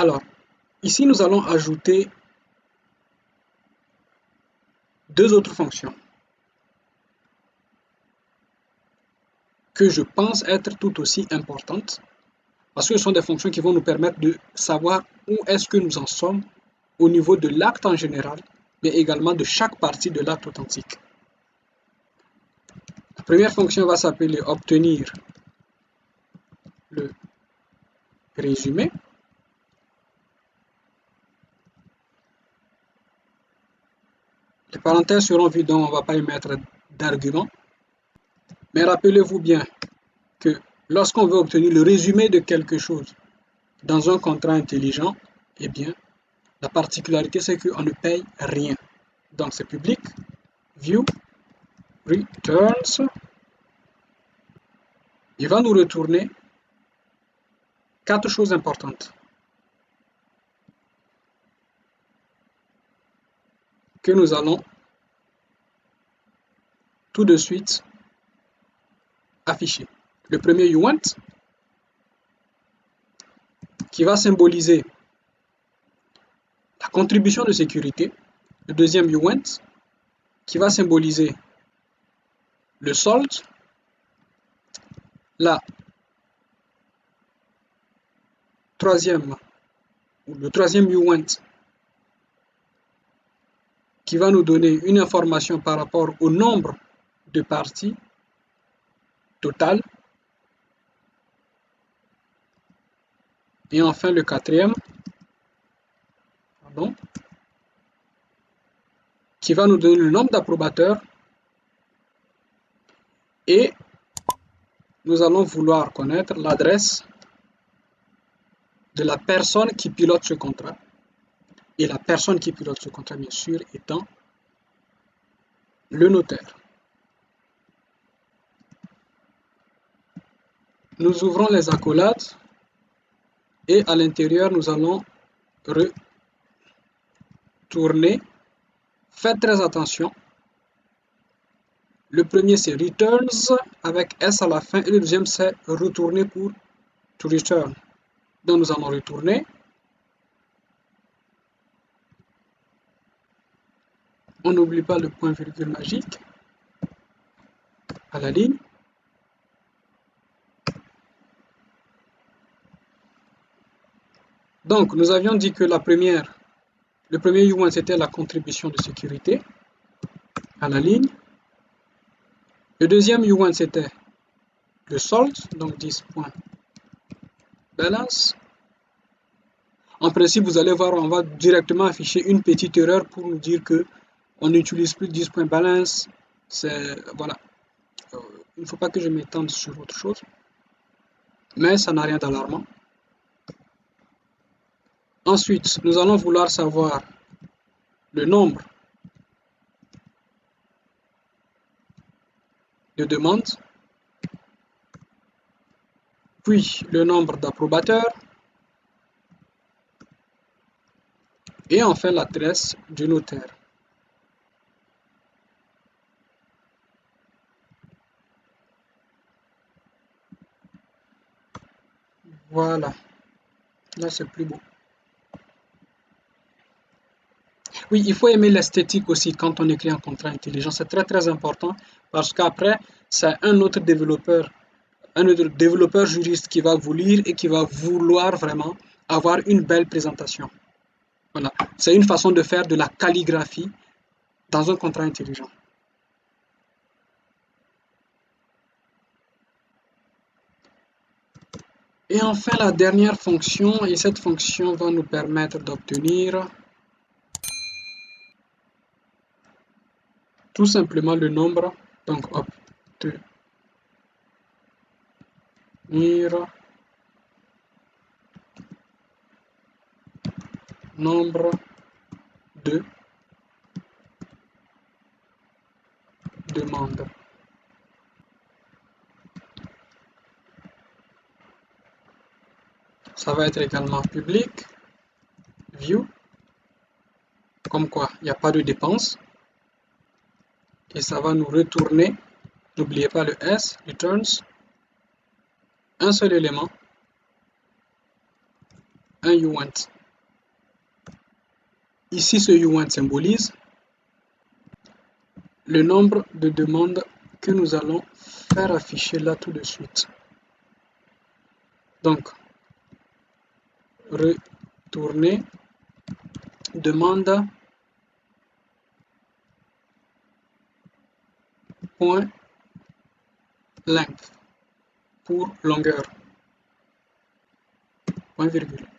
Alors, ici, nous allons ajouter deux autres fonctions que je pense être tout aussi importantes parce que ce sont des fonctions qui vont nous permettre de savoir où est-ce que nous en sommes au niveau de l'acte en général, mais également de chaque partie de l'acte authentique. La première fonction va s'appeler obtenir le résumé. Les parenthèses seront vides, donc on ne va pas y mettre d'argument. Mais rappelez-vous bien que lorsqu'on veut obtenir le résumé de quelque chose dans un contrat intelligent, eh bien, la particularité, c'est qu'on ne paye rien. Donc, c'est public, view, returns. Il va nous retourner quatre choses importantes que nous allons tout de suite afficher. Le premier you want, qui va symboliser la contribution de sécurité. Le deuxième you want, qui va symboliser le solde. Le troisième you want, qui va nous donner une information par rapport au nombre de parties total. Et enfin le quatrième, qui va nous donner le nombre d'approbateurs. Et nous allons vouloir connaître l'adresse de la personne qui pilote ce contrat. Et la personne qui pilote ce contrat, bien sûr, étant le notaire. Nous ouvrons les accolades et à l'intérieur, nous allons retourner. Faites très attention. Le premier, c'est returns avec S à la fin et le deuxième, c'est retourner pour to return. Donc, nous allons retourner. On n'oublie pas le point virgule magique à la ligne. Donc, nous avions dit que le premier U1, c'était la contribution de sécurité à la ligne. Le deuxième U1, c'était le solde, donc 10.balance. En principe, vous allez voir, on va directement afficher une petite erreur pour nous dire que on n'utilise plus 10.balance. Voilà. Il ne faut pas que je m'étende sur autre chose. Mais ça n'a rien d'alarmant. Ensuite, nous allons vouloir savoir le nombre de demandes, puis le nombre d'approbateurs, et enfin l'adresse du notaire. Voilà. Là, c'est plus beau. Oui, il faut aimer l'esthétique aussi quand on écrit un contrat intelligent. C'est très très important parce qu'après, c'est un autre développeur juriste qui va vous lire et qui va vouloir vraiment avoir une belle présentation. Voilà. C'est une façon de faire de la calligraphie dans un contrat intelligent. Et enfin, la dernière fonction, et cette fonction va nous permettre d'obtenir tout simplement le nombre, donc obtenir nombre de demandes. Ça va être également public, view, comme quoi il n'y a pas de dépenses. Et ça va nous retourner, n'oubliez pas le S, returns, un seul élément, un you want. Ici, ce U1 symbolise le nombre de demandes que nous allons faire afficher là tout de suite. Donc, retourner demande point length pour longueur, point virgule.